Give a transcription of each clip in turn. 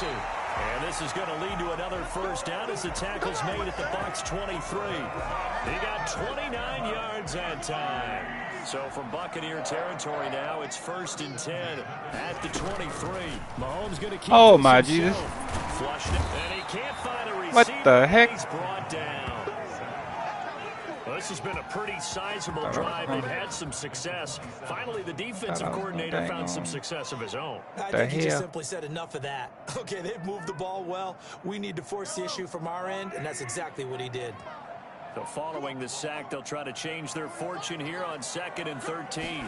Kelsey. And this is going to lead to another first down as the tackle's made at the Bucs 23. He got 29 yards that time. So from Buccaneer territory now, it's 1st and 10 at the 23. Mahomes going to keep oh my Jesus. Flushed it, and he can't find a receiver. What the heck? He's brought down. Well, this has been a pretty sizable drive. They've had some success. Finally, the defensive coordinator found some success of his own. I think he just simply said enough of that. Okay, they've moved the ball well. We need to force the issue from our end, and that's exactly what he did. So following the sack, they'll try to change their fortune here on 2nd and 13.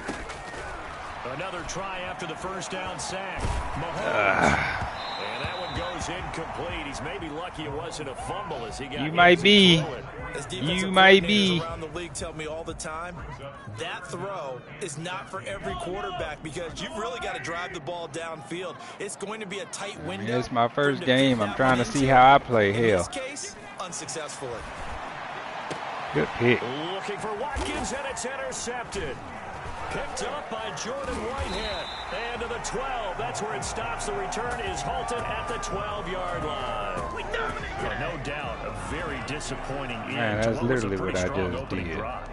Another try after the first down sack. Mahomes. And that one goes incomplete. He's maybe lucky it wasn't a fumble as he got. You might be. You might be. Around the league tell me all the time that throw is not for every quarterback because you've really got to drive the ball downfield. It's going to be a tight window. It's my first game. I'm trying to see how I play. In this case, unsuccessfully. Good pick. Looking for Watkins, and it's intercepted. Picked up by Jordan Whitehead. And to the 12. That's where it stops. The return is halted at the 12-yard line. Well, no doubt, a very disappointing end. Man, that's literally what I just did.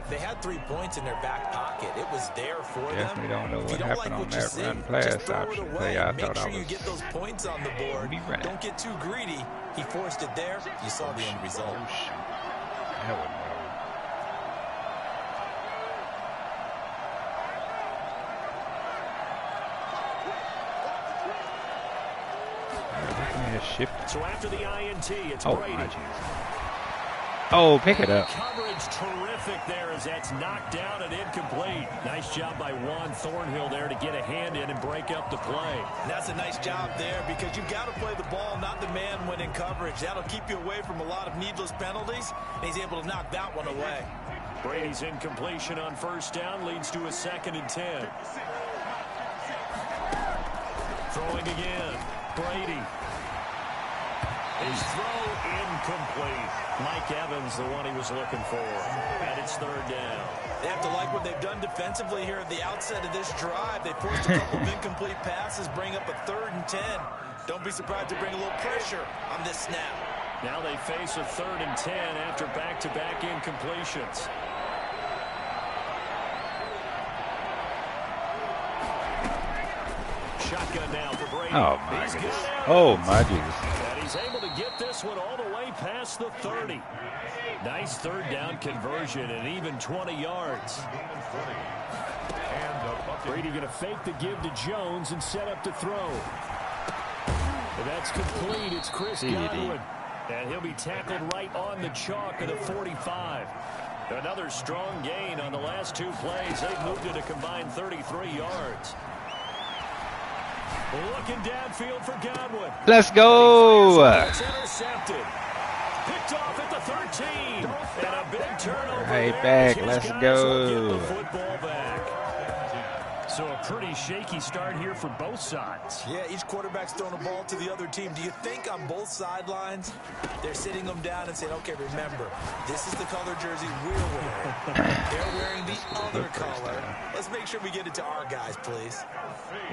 They had 3 points in their back pocket. It was there for them. Definitely don't know what happened on that run pass option play. I thought I was. You get those points on the board. Don't get too greedy. He forced it there. You saw the end result. That wasn't So after the INT, it's Brady. Oh, pick it up. Coverage terrific there as that's knocked down and incomplete. Nice job by Juan Thornhill there to get a hand in and break up the play. And that's a nice job there because you've got to play the ball, not the man when in coverage. That'll keep you away from a lot of needless penalties, and he's able to knock that one away. Brady's incompletion on first down leads to a 2nd and 10. Throwing again. Brady. His throw incomplete. Mike Evans, the one he was looking for. And it's 3rd down. They have to like what they've done defensively here at the outset of this drive. They forced a couple of incomplete passes, bring up a 3rd and 10. Don't be surprised to bring a little pressure on this snap. Now they face a 3rd and 10 after back-to-back incompletions. Shotgun now for Brady. Oh, my goodness. Oh, my Jesus. And he's able to get this one all the way past the 30. Nice 3rd down conversion and even 20 yards. Brady going to fake the give to Jones and set up to throw. And that's complete. It's Chris Godwin. And he'll be tackled right on the chalk at the 45. Another strong gain on the last 2 plays. They've moved it a combined 33 yards. Looking downfield for Godwin. Let's go. It's intercepted. Picked off at the 13. And a big turnover. Right back. Let's go. Football back. So a pretty shaky start here for both sides. Yeah, each quarterback's throwing a ball to the other team. Do you think on both sidelines they're sitting them down and saying, okay, remember, this is the color jersey we're wearing. They're wearing the other color. Let's make sure we get it to our guys, please.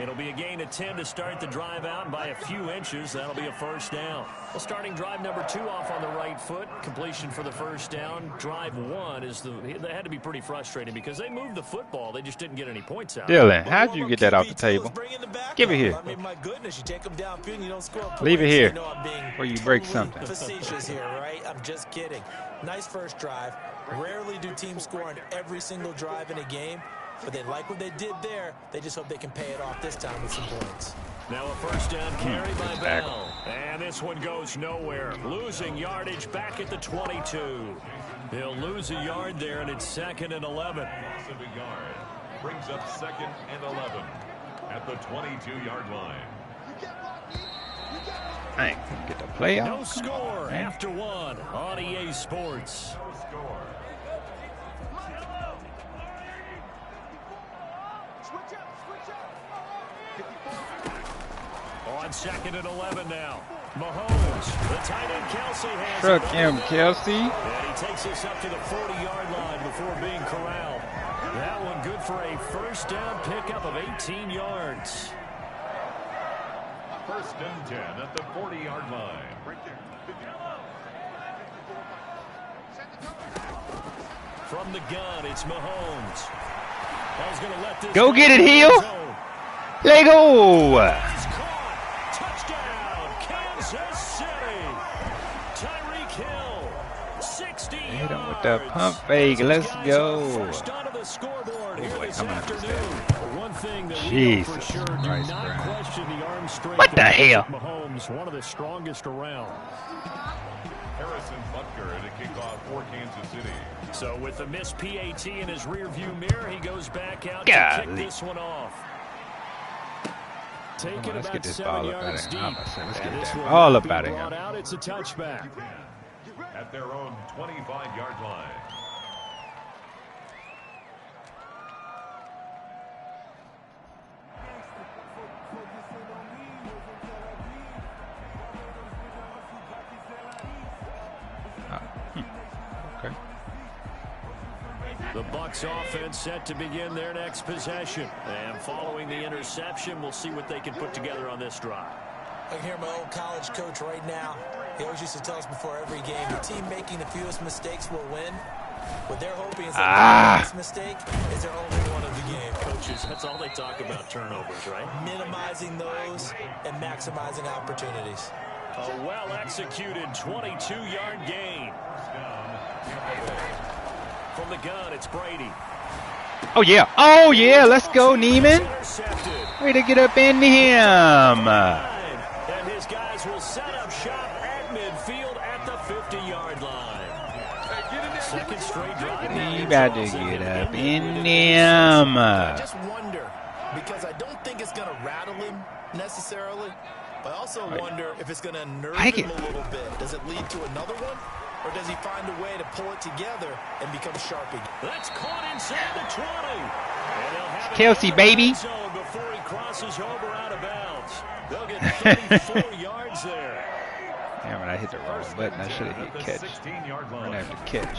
It'll be a gain of 10 to start the drive out by a few inches. That'll be a 1st down. Well, starting drive number 2 off on the right foot. Completion for the 1st down. Drive 1 is they had to be pretty frustrating because they moved the football. They just didn't get any points out. Dylan, how'd you get that off the table? Give it here. I mean, my goodness, you take them downfield and you don't score points. Leave it here. You know I'm being where you break something. Facetious here, right? I'm just kidding. Nice first drive. Rarely do teams score on every single drive in a game, but they like what they did there. They just hope they can pay it off this time with some points. Now a 1st down carry by Bell. And this one goes nowhere. Losing yardage back at the 22. He'll lose a yard there, and it's 2nd and 11. Loss of a yard brings up 2nd and 11 at the 22-yard line. I ain't gonna get the play out. No score after 1 on EA Sports. No score. On 2nd and 11 now. Mahomes, the tight end Kelsey has Truck him, Kelsey. And he takes us up to the 40-yard line before being corralled. That one good for a 1st down pickup of 18 yards. First and 10 at the 40-yard line. From the gun, it's Mahomes. Gonna let this go get it, Hill. Let go. He's caught. Touchdown, Kansas City. Tyreek Hill, 60 yards. Hit him with that pump fake. Let's go. First onto the scoreboard here this I'm afternoon. One thing that Jesus we know for sure, do Christ, not Brian. question the arm strength. What the hell? Mahomes, one of the strongest around. Harrison Butker at a kickoff for Kansas City. So with the missed PAT in his rearview mirror, he goes back out Golly. to kick this one off. Take it Let's about get this 7 ball up out yards of deep. here. Let's get And this that will ball not up be out of brought here. out. It's a touchback. At their own 25-yard line. Okay. The Bucs offense set to begin their next possession. And following the interception, we'll see what they can put together on this drive. I can hear my old college coach right now. He always used to tell us before every game, the team making the fewest mistakes will win. What they're hoping is that the biggest mistake is their only one of the game. Coaches, that's all they talk about, turnovers, right? Minimizing those and maximizing opportunities. A well-executed 22-yard gain. From the gun, it's Brady. Oh, yeah. Oh, yeah. Let's go, Neiman. Intercepted. Way to get up in him. And his guys will set up shop at midfield at the 50-yard line. Second straight drive. He about to get up in him. I just wonder, because I don't think it's going to rattle him necessarily, but I also wonder if it's going to nerve him a little bit. Does it lead to another one? Or does he find a way to pull it together and become sharp again? That's caught inside the 20. And they'll have it Kelsey, baby. zone before he crosses over out of bounds. They'll get 34 yards there. Damn it, I hit the wrong button. I should have hit catch. 16-yard I'm line. going to have to catch.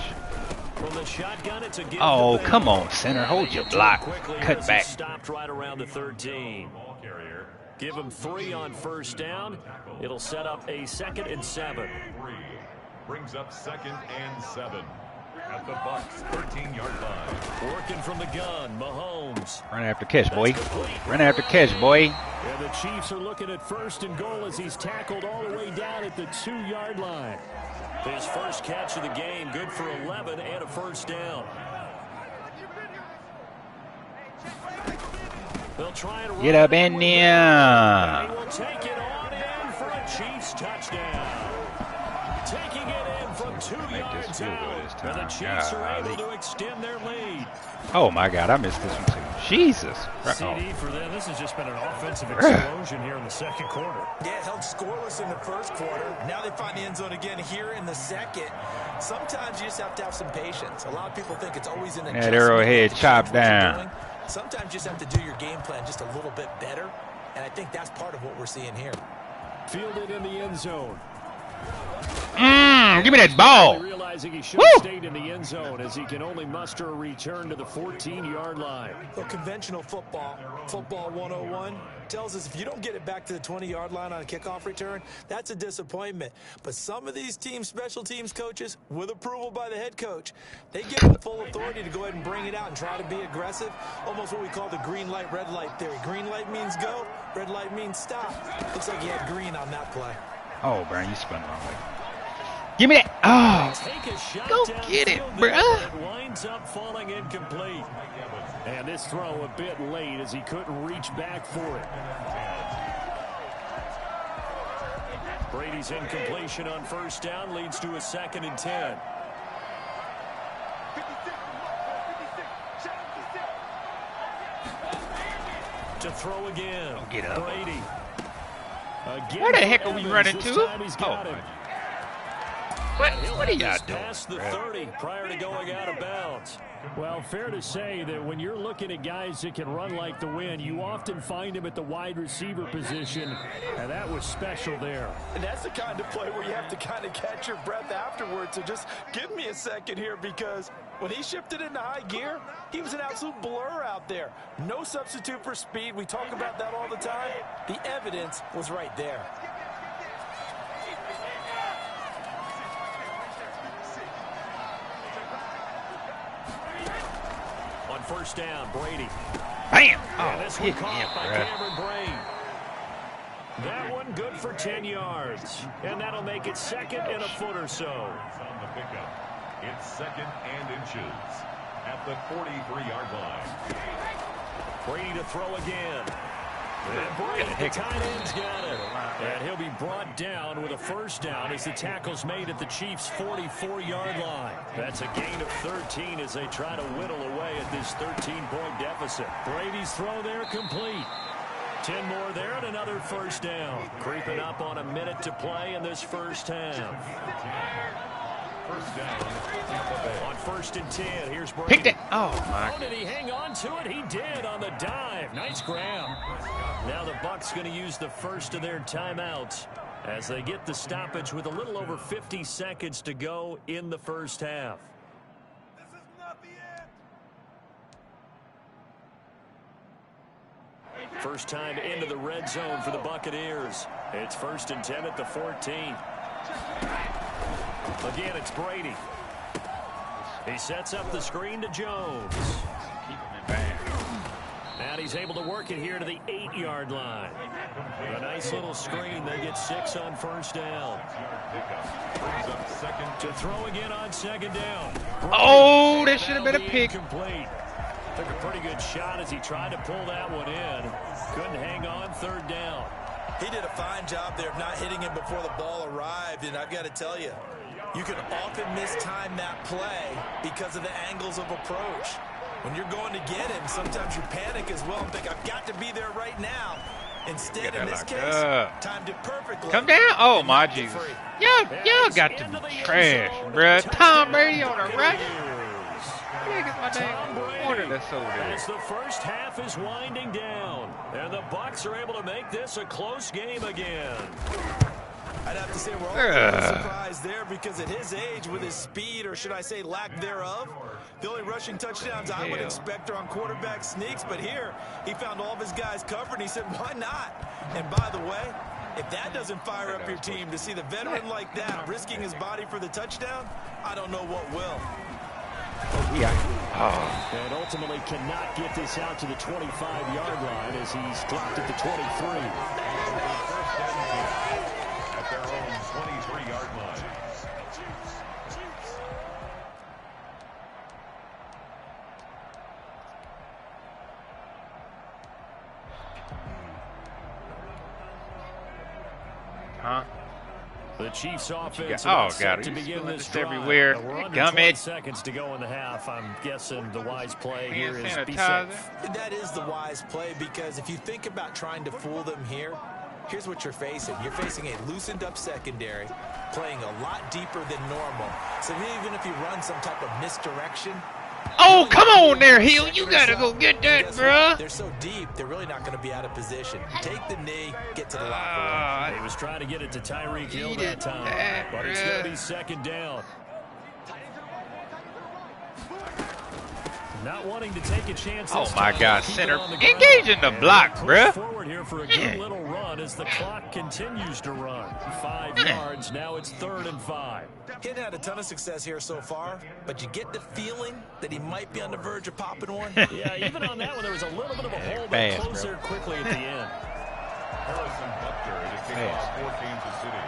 From the shotgun, it's a give Oh, to come on, center. Hold your block. quickly Cut as back. he stopped right around the 13. Ball carrier. Give him 3 on first down. It'll set up a 2nd and 7. 3 brings up 2nd and 7 at the Bucs 13-yard line. Working from the gun, Mahomes. Run after catch, boy. Run after catch, boy. And the Chiefs are looking at 1st and goal as he's tackled all the way down at the 2-yard line. His first catch of the game, good for 11 and a first down. They'll try and Get up in He there. will take it on in for a Chiefs touchdown. Taking it in from 2 Make this yards field goal out. this And the time. Chiefs are able Golly. to extend their lead. Oh, my God. I missed this one, too. Jesus. CD for them. This has just been an offensive explosion here in the second quarter. Yeah, held scoreless in the first quarter. Now they find the end zone again here in the second. Sometimes you just have to have some patience. A lot of people think it's always an adjustment. arrowhead to change chopped what you're down. doing. Sometimes you just have to do your game plan just a little bit better, and I think that's part of what we're seeing here. Fielded in the end zone. Give me that ball. Realizing he should have stayed in the end zone as he can only muster a return to the 14-yard line. Well, conventional football 101, tells us if you don't get it back to the 20-yard line on a kickoff return, that's a disappointment. But some of these special teams coaches, with approval by the head coach, they give them full authority to go ahead and bring it out and try to be aggressive. Almost what we call the green light, red light theory. Green light means go, red light means stop. Looks like he had green on that play. Oh, Brian, you spun the wrong way. Give me that. Oh, Take a shot go downfield get it, there, bruh. but it winds up falling incomplete. And this throw a bit late as he couldn't reach back for it. Brady's incompletion on first down leads to a 2nd and 10. To throw again. get up. Brady. Again Where the for heck are we Evans. running This to? time he's got Oh, it. What are y'all doing? Past the 30 prior to going out of bounds. Well, fair to say that when you're looking at guys that can run like the wind, you often find them at the wide receiver position, and that was special there. And that's the kind of play where you have to kind of catch your breath afterwards. So just give me a second here, because when he shifted into high gear, he was an absolute blur out there. No substitute for speed. We talk about that all the time. The evidence was right there. On first down, Brady. Bam! And this one hit caught him, by bruh. Cameron Brain. That one good for 10 yards. And that'll make it second and a foot or so. On the pickup. It's second and inches at the 43-yard line. Brady to throw again. And Brady, the tight end's got it. And he'll be brought down with a first down as the tackle's made at the Chiefs' 44-yard line. That's a gain of 13 as they try to whittle away at this 13-point deficit. Brady's throw there complete. 10 more there and another first down. Creeping up on a minute to play in this first half. First down. On first and 10, here's Brady. Picked it. Oh, my. Oh, did he hang on to it? He did on the dive. Nice grab. Now the Bucs going to use the first of their timeouts as they get the stoppage with a little over 50 seconds to go in the first half. This is not the end. First time into the red zone for the Buccaneers. It's first and 10 at the 14. Again, it's Brady. He sets up the screen to Jones. Keep him in band. And he's able to work it here to the 8-yard line. A nice little screen. They get 6 on first down. To throw again on second down. Oh, that should have been a pick. Complete. Took a pretty good shot as he tried to pull that one in. Couldn't hang on third down. He did a fine job there of not hitting him before the ball arrived, and I've got to tell you, you can often mistime that play because of the angles of approach. When you're going to get him, sometimes you panic as well and think, I've got to be there right now. Instead, in this case, timed it perfectly. Come down. Oh, my Jesus. Y'all got to be trash, bruh. Tom Brady on a rush. Where the heck is my damn corner that's over there? As the first half is winding down, and the Bucs are able to make this a close game again. I'd have to say we're all a little surprised there because at his age, with his speed, or should I say lack thereof, the only rushing touchdowns I would expect are on quarterback sneaks. But here, he found all of his guys covered, and he said, why not? And by the way, if that doesn't fire up your team to see the veteran like that risking his body for the touchdown, I don't know what will. And ultimately cannot get this out to the 25-yard line as he's dropped at the 23. At their own 23-yard line. Huh? The Chiefs offense God, to begin this drive. everywhere. We're under Gum 20 it. seconds to go in the half. I'm guessing the wise play here is be Sanitizer. safe. That is the wise play, because if you think about trying to fool them here, here's what you're facing. You're facing a loosened up secondary, playing a lot deeper than normal. So even if you run some type of misdirection. Oh, come on there, Hill. You got to go get that, bruh. They're so deep, they're really not going to be out of position. Take the knee, get to the locker room. He was trying to get it to Tyreek Hill Eat that it, time, that, but it's going to be second down. Not wanting to take a chance. Oh, this my time. God, Keep center. it on the ground. Engage in the And block, push bruh. Forward here for a good little run as the clock continues to run. 5 yards. Now it's 3rd and 5. He hadn't had a ton of success here so far, but you get the feeling that he might be on the verge of popping one. Yeah, even on that one, there was a little bit of a hole that Fast, closed bro. there quickly at the end. Harrison Butker to kick off for Kansas City.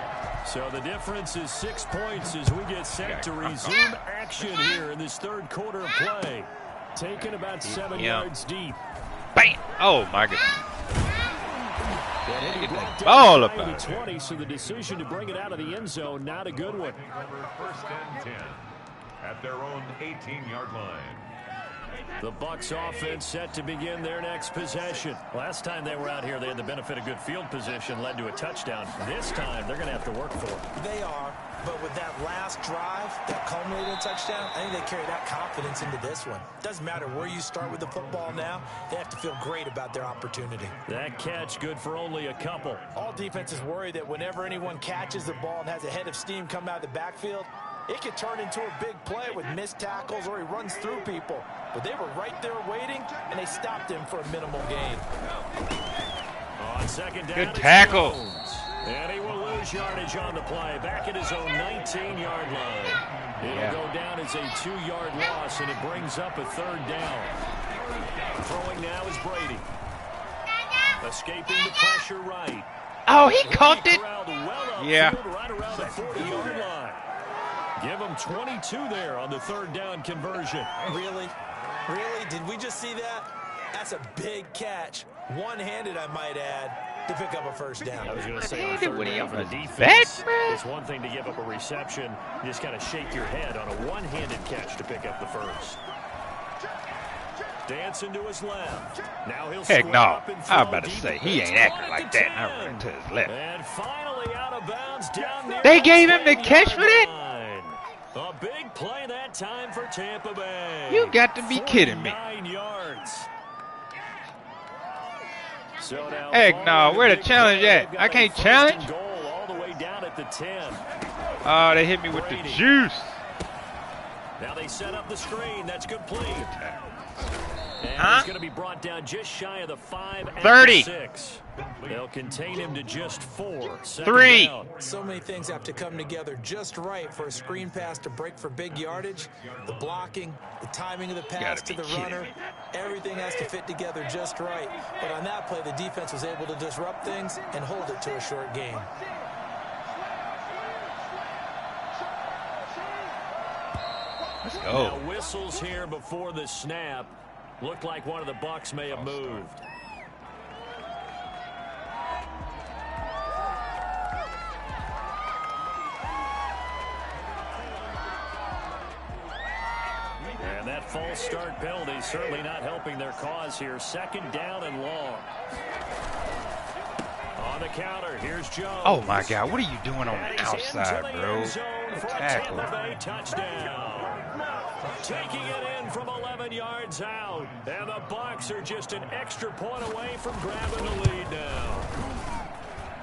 So the difference is 6 points as we get set to resume action here in this third quarter of play. Taken about 7 yards deep. Bam! Oh, my goodness. And he Get brought that down ball up the out of 20, so the decision to bring it out of the end zone, not a good one. First and 10 at their own 18-yard line. The Bucs offense set to begin their next possession. Last time they were out here, they had the benefit of good field position, led to a touchdown. This time, they're going to have to work for it. They are, but with that last drive that culminated in a touchdown, I think they carry that confidence into this one. Doesn't matter where you start with the football now, they have to feel great about their opportunity. That catch good for only a couple. All defenses worry that whenever anyone catches the ball and has a head of steam coming out of the backfield, it could turn into a big play with missed tackles or he runs through people. But they were right there waiting, and they stopped him for a minimal gain. On second down, good tackle. And he will lose yardage on the play. Back at his own 19-yard line. It'll go down as a 2-yard loss, and it brings up a third down. Throwing now is Brady. Escaping the pressure right. Oh, he caught it. Yeah. Right around the 40-yard line. Give him 22 there on the third down conversion. Really? Really? Did we just see that? That's a big catch. One-handed, I might add, to pick up a first down. I was going to say, on third down for the defense, it's one thing to give up a reception. You just got to shake your head on a one-handed catch to pick up the first. Dancing to his left. Now he'll Heck no. up and throw. I was about to say, he ain't acting like that. I ran to his left. And finally out of bounds down near They gave him the catch for that? A big play that time for Tampa Bay. You got to be kidding me. 9 yards. So now Heck no, where the challenge at? I can't challenge. Goal all the way down at the 10. Oh, they hit me with the juice. Now they set up the screen. That's complete. And he's going to be brought down just shy of the 5 and 30. 6. They'll contain him to just 4. 3. Down. So many things have to come together just right for a screen pass to break for big yardage. The blocking, the timing of the pass to the runner, everything has to fit together just right. But on that play, the defense was able to disrupt things and hold it to a short game. Let's go. Now whistles here before the snap. Looked like one of the Bucs may have moved. And that false start penalty certainly not helping their cause here. Second down and long. On the counter, here's Jones. Oh my God, what are you doing on the outside, bro? Tackle. Touchdown. Taking it in from 11 yards out. And the Bucs are just an extra point away from grabbing the lead now.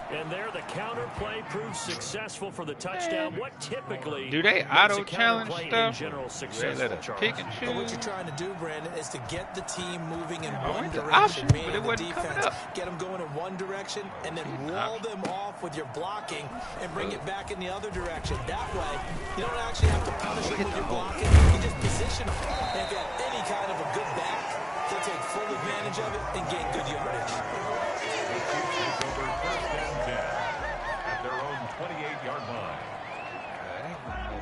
And there, the counter play proves successful for the touchdown. What typically do they auto challenge stuff? They let us pick and choose. What you're trying to do, Brandon, is to get the team moving in one direction, option, but it the wasn't defense, get them going in one direction, and then wall them off with your blocking and bring it back in the other direction. That way, you don't actually have to punish them with your blocking. You just position them and get any kind of a good back. They'll take full advantage of it and gain good yardage. At their own 28-yard line.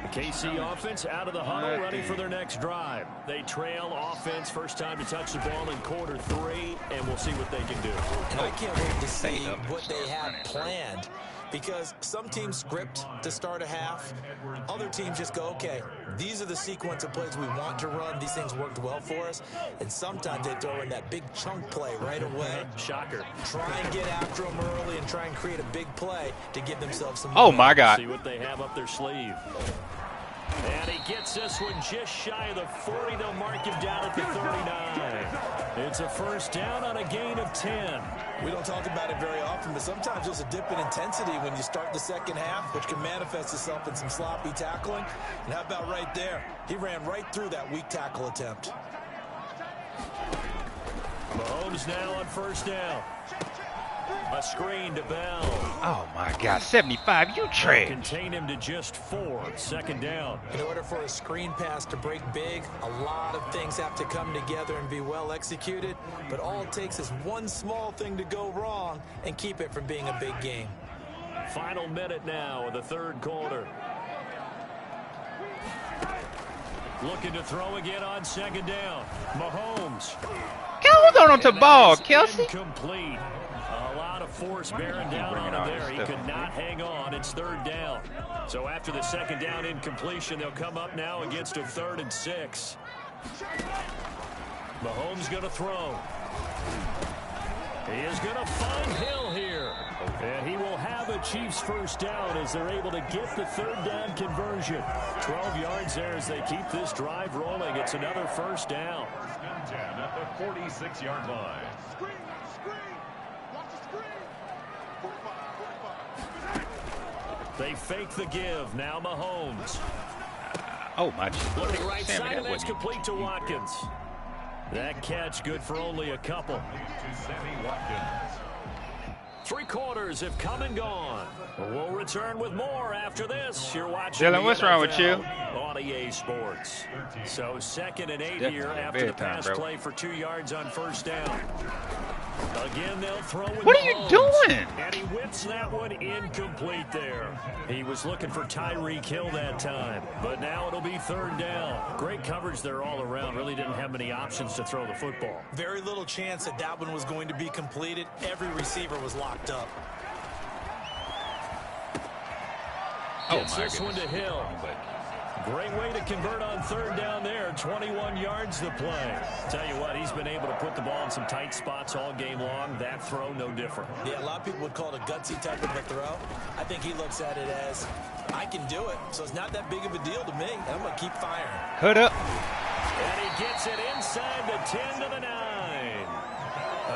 The KC offense out of the huddle, ready for their next drive. They trail offense, first time to touch the ball in quarter 3, and we'll see what they can do. And I can't wait to see what they have planned, because some teams script to start a half. Other teams just go, okay, these are the sequence of plays we want to run. These things worked well for us. And sometimes they throw in that big chunk play right away. Shocker. Try and get after them early and try and create a big play to give themselves some Oh, my God. See what they have up their sleeve. And he gets this one just shy of the 40. They'll mark him down at the 39. It's a first down on a gain of 10. We don't talk about it very often, but sometimes there's a dip in intensity when you start the second half, which can manifest itself in some sloppy tackling. And how about right there? He ran right through that weak tackle attempt. Mahomes now on first down. A screen to Bell. Oh my God, 75, you trash. Contain him to just 4. Second down. In order for a screen pass to break big, a lot of things have to come together and be well executed. But all it takes is one small thing to go wrong and keep it from being a big game. Final minute now of the third quarter. Looking to throw again on second down. Mahomes. Hold on to the ball, Kelsey. Incomplete. A lot of force bearing down on him there. He could not hang on. It's third down. So after the second down incompletion, they'll come up now against a 3rd and 6. Mahomes going to throw. He is going to find Hill here. And he will have a Chiefs first down as they're able to get the third down conversion. 12 yards there as they keep this drive rolling. It's another first down. First and 10 at the 46-yard line. Screen, screen. Watch the screen. 45. They fake the give. Now Mahomes. Oh, my. Looking right Sammy, side, and that that's wasn't complete to Watkins. That catch good for only a couple. To Sammy Watkins. 3 quarters have come and gone. We'll return with more after this. You're watching Dylan, what's wrong with you? On EA Sports. So 2nd and 8 Definitely here a after the bad time, pass bro. play for 2 yards on first down. Again, they'll throw with What are you Mahomes. doing? And he whips that one incomplete there. He was looking for Tyreek Hill that time, but now it'll be third down. Great coverage there all around. Really didn't have many options to throw the football. Very little chance that that one was going to be completed. Every receiver was locked up. Oh, Gets my this one to goodness. Hill. Great way to convert on third down there. 21 yards to play. Tell you what, he's been able to put the ball in some tight spots all game long. That throw, no different. Yeah, a lot of people would call it a gutsy type of a throw. I think he looks at it as, I can do it, so it's not that big of a deal to me. I'm going to keep firing. Hood up. And he gets it inside the 10 to the 9.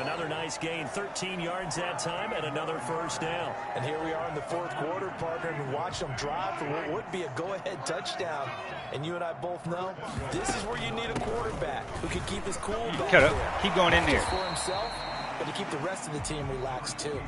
Another nice gain, 13 yards that time, and another first down. And here we are in the fourth quarter, partner, and watch them drive for what would be a go-ahead touchdown. And you and I both know this is where you need a quarterback who can keep his cool back Cut up. there. Keep going in there. Just for himself, but to keep the rest of the team relaxed too.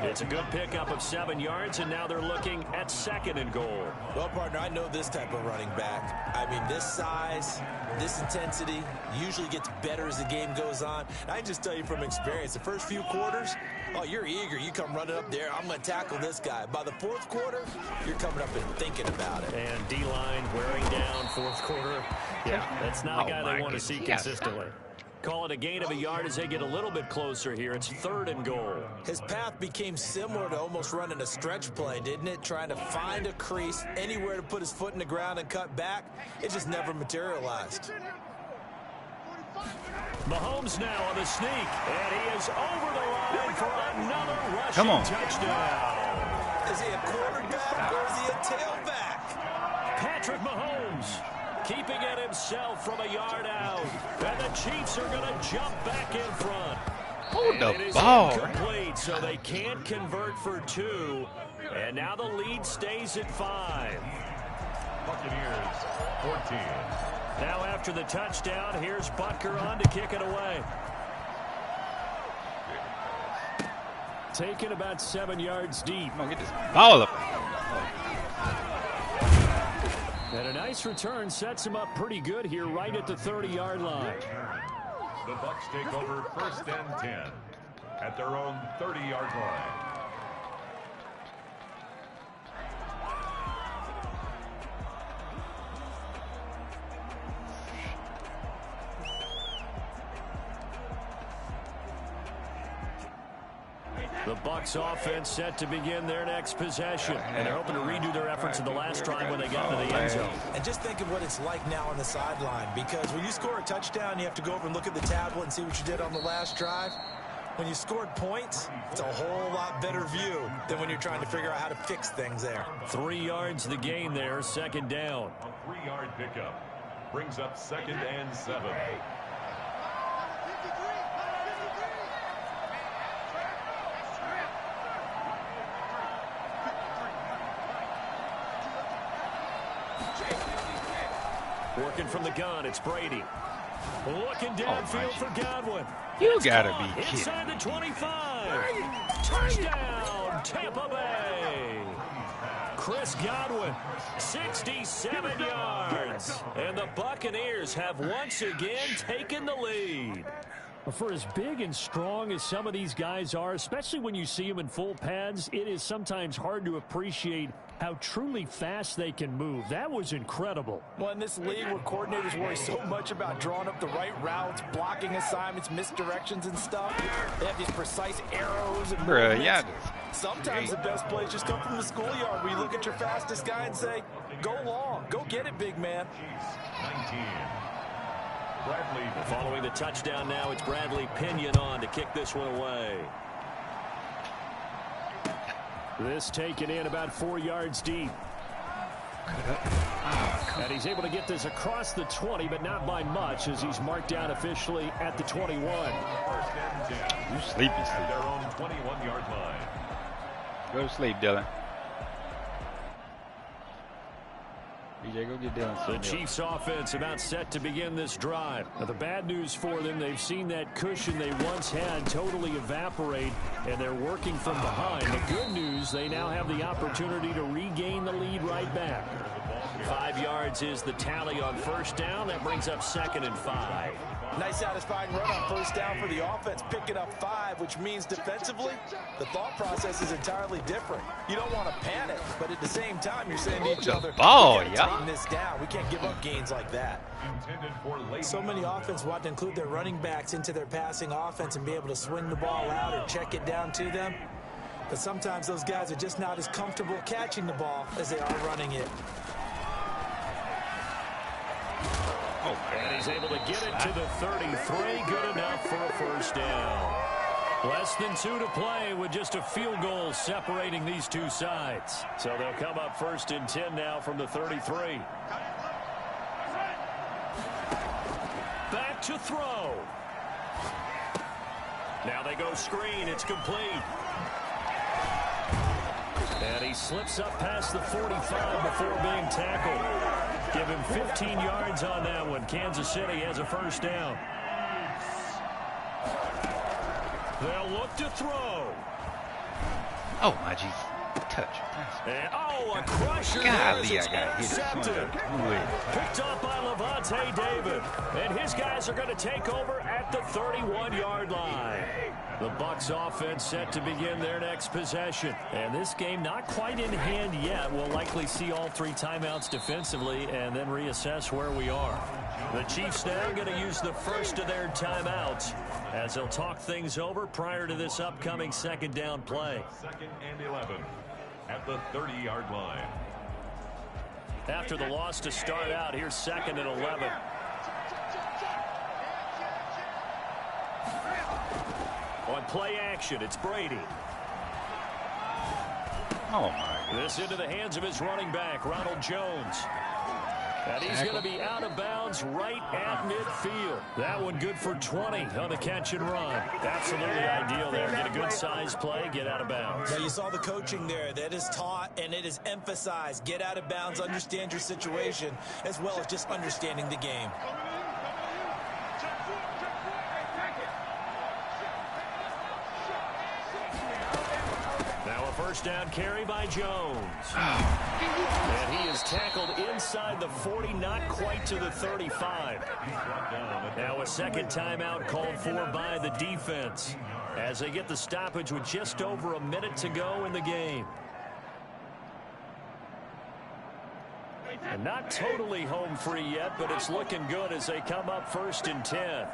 It's a good pickup of 7 yards, and now they're looking at 2nd and goal. Well, partner, I know this type of running back. I mean, this size, this intensity usually gets better as the game goes on. And I can just tell you from experience, the first few quarters, oh, you're eager. You come running up there, I'm going to tackle this guy. By the fourth quarter, you're coming up and thinking about it. And D-line wearing down fourth quarter. Yeah, that's not a guy they want to see consistently. Call it a gain of a yard as they get a little bit closer here. It's 3rd and goal. His path became similar to almost running a stretch play, didn't it? Trying to find a crease, anywhere to put his foot in the ground and cut back. It just never materialized. Mahomes now on the sneak, and he is over the line for another rushing touchdown. Is he a quarterback or is he a tailback? Patrick Mahomes keeping it himself from a yard out. And the Chiefs are going to jump back in front. Hold And the it is ball. incomplete, so they can't convert for 2. And now the lead stays at 5. Buccaneers 14. Now after the touchdown, here's Butker on to kick it away. Taken about 7 yards deep. Come on, get this ball up. And a nice return sets him up pretty good here right at the 30-yard line. The Bucs take over 1st and 10 at their own 30-yard line. The Bucs offense set to begin their next possession. And they're hoping to redo their efforts in the last drive when they got to the end zone. And just think of what it's like now on the sideline, because when you score a touchdown, you have to go over and look at the tablet and see what you did on the last drive. When you scored points, it's a whole lot better view than when you're trying to figure out how to fix things there. 3 yards the gain there, 2nd down. A 3-yard pickup brings up 2nd and 7. Working from the gun, it's Brady. Looking downfield for Godwin. You gotta be kidding. Inside the 25. Touchdown, Tampa Bay. Chris Godwin, 67 yards. And the Buccaneers have once again taken the lead. For as big and strong as some of these guys are, especially when you see them in full pads, it is sometimes hard to appreciate how truly fast they can move. That was incredible. Well, in this league where coordinators worry so much about drawing up the right routes, blocking assignments, misdirections and stuff, they have these precise arrows and movements. Yeah. Sometimes the best plays just come from the schoolyard where you look at your fastest guy and say, go long, go get it, big man. 19. Following the touchdown now, it's Bradley Pinion on to kick this one away. This taken in about 4 yards deep. And he's able to get this across the 20, but not by much, as he's marked down officially at the 21. You sleepy, sleep. Their own 21-yard line. Go to sleep, Dylan. DJ, go get Dylan. The Chiefs offense about set to begin this drive. Now, the bad news for them, they've seen that cushion they once had totally evaporate, and they're working from behind. The good news, they now have the opportunity to regain the lead right back. 5 yards is the tally on first down. That brings up 2nd and 5. Nice satisfying run on first down for the offense, picking up 5, which means defensively, the thought process is entirely different. You don't want to panic, but at the same time, you're saying to each other, ball, we got to tighten this down. We can't give up gains like that. So many offenses want to include their running backs into their passing offense and be able to swing the ball out or check it down to them. But sometimes those guys are just not as comfortable catching the ball as they are running it. And he's able to get it to the 33. Good enough for a first down. Less than 2 to play with just a field goal separating these two sides. So they'll come up 1st and 10 now from the 33. Back to throw. Now they go screen. It's complete. And he slips up past the 45 before being tackled. Give him 15 yards on that one. Kansas City has a first down. They'll look to throw. Oh, my G. Touch. And, a crusher. Golly, I got hit. Picked up by Levante David. And his guys are going to take over at the 31-yard line. The Bucs offense set to begin their next possession. And this game not quite in hand yet. We'll likely see all 3 timeouts defensively and then reassess where we are. The Chiefs now going to use the first of their timeouts as they'll talk things over prior to this upcoming 2nd down play. 2nd and 11 at the 30-yard line. After the loss to start out, here's 2nd and 11. On play action, it's Brady. Oh, my goodness. This into the hands of his running back, Ronald Jones. And he's going to be out of bounds right at midfield. That one good for 20 on the catch and run. Absolutely ideal there. Get a good size play, get out of bounds. Now you saw the coaching there. That is taught and it is emphasized. Get out of bounds, understand your situation, as well as just understanding the game. First down carry by Jones. And he is tackled inside the 40, not quite to the 35. Now a 2nd timeout called for by the defense as they get the stoppage with just over a minute to go in the game. And not totally home free yet, but it's looking good as they come up 1st and 10.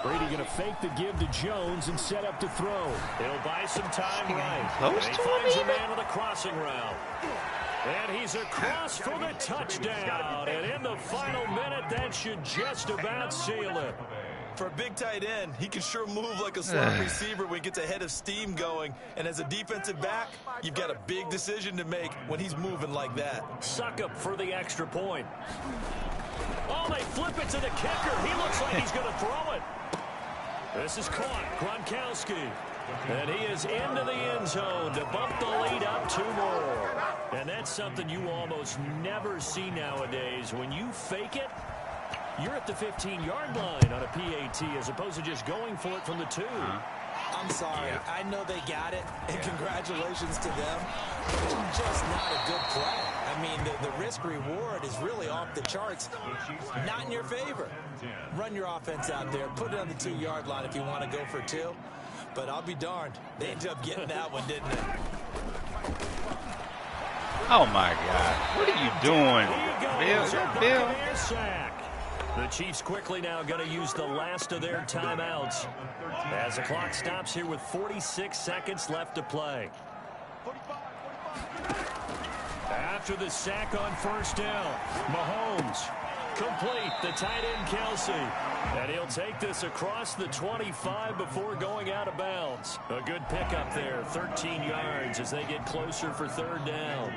Brady going to fake the give to Jones and set up to throw. He'll buy some time right. Close and he to finds him, a man on the crossing route. And he's across for the touchdown. And in the final minute, that should just about seal it. For a big tight end, he can sure move like a slot receiver when he gets a head of steam going. And as a defensive back, you've got a big decision to make when he's moving like that. Suck up for the extra point. Oh, they flip it to the kicker. He looks like he's going to throw it. This is caught. Gronkowski. And he is into the end zone to bump the lead up 2 more. And that's something you almost never see nowadays. When you fake it, you're at the 15-yard line on a PAT as opposed to just going for it from the 2. I'm sorry. Yeah. I know they got it, and congratulations to them. But it's just not a good play. I mean, the risk-reward is really off the charts. Not in your favor. Run your offense out there. Put it on the 2-yard line if you want to go for 2. But I'll be darned. They ended up getting that one, didn't they? Oh, my God. What are you doing, Bill? The Chiefs quickly now going to use the last of their timeouts as the clock stops here with 46 seconds left to play. after the sack on first down. Mahomes. Complete, the tight end Kelsey. And he'll take this across the 25 before going out of bounds. A good pickup there, 13 yards as they get closer for third down.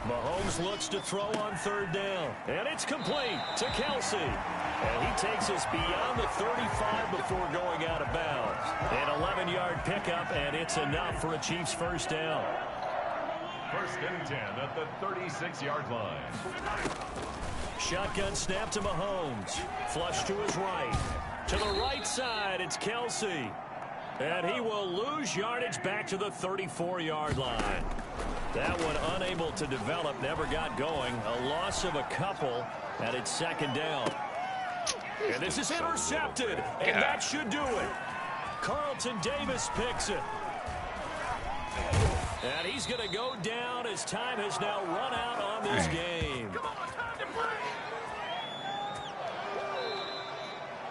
Mahomes looks to throw on third down. And it's complete to Kelsey. And he takes us beyond the 35 before going out of bounds. An 11-yard pickup, and it's enough for a Chiefs first down. First and 10 at the 36-yard line. Shotgun snap to Mahomes. Flush to his right. To the right side, it's Kelsey. And he will lose yardage back to the 34-yard line. That one unable to develop, never got going. A loss of a couple, and it's second down. And this is intercepted, and that should do it. Carlton Davis picks it. And he's going to go down as time has now run out on this game.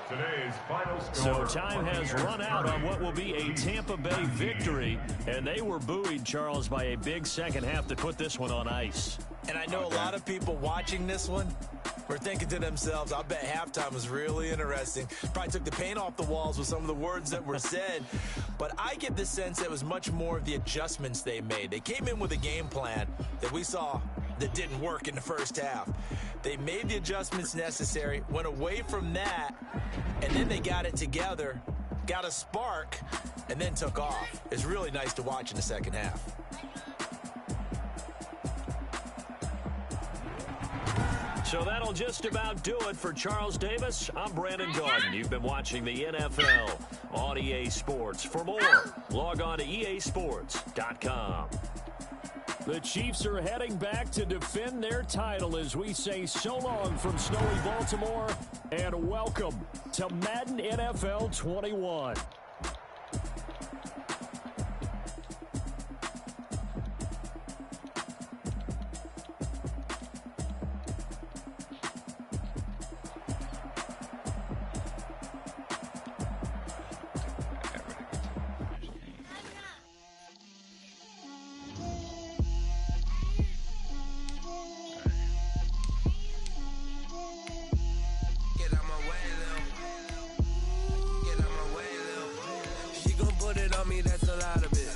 Today's final score. So time has run out on what will be a Tampa Bay victory. And they were buoyed, Charles, by a big second half to put this one on ice. And I know a lot of people watching this one were thinking to themselves, I bet halftime was really interesting. Probably took the paint off the walls with some of the words that were said. But I get the sense that it was much more of the adjustments they made. They came in with a game plan that we saw that didn't work in the first half. They made the adjustments necessary, went away from that, and then they got it together, got a spark, and then took off. It's really nice to watch in the second half. So that'll just about do it for Charles Davis. I'm Brandon Gaudin. You've been watching the NFL on EA Sports. For more, log on to easports.com. The Chiefs are heading back to defend their title as we say so long from snowy Baltimore and welcome to Madden NFL 21. That's a lot of it.